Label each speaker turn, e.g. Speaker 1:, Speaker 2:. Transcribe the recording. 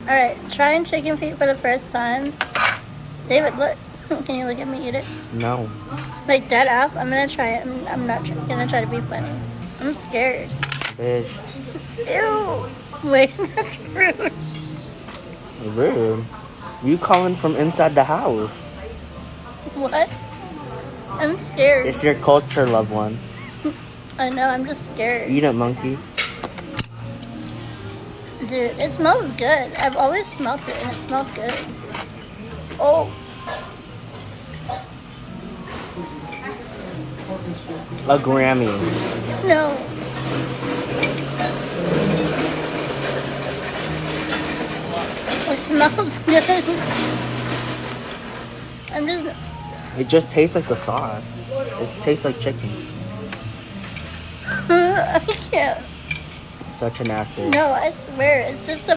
Speaker 1: Alright, trying chicken feet for the first time. David, look. Can you look at me eat it?
Speaker 2: No.
Speaker 1: Like dead ass? I'm gonna try it. I'm not gonna try to be funny. I'm scared.
Speaker 2: Bitch.
Speaker 1: Ew. Wait, that's rude.
Speaker 2: Rude. You calling from inside the house?
Speaker 1: What? I'm scared.
Speaker 2: It's your culture, loved one.
Speaker 1: I know, I'm just scared.
Speaker 2: Eat it, monkey.
Speaker 1: Dude, it smells good. I've always smelled it and it smelled good. Oh.
Speaker 2: A Grammy.
Speaker 1: No. It smells good. I'm just...
Speaker 2: It just tastes like the sauce. It tastes like chicken.
Speaker 1: I can't.
Speaker 2: Such an actor.
Speaker 1: No, I swear, it's just the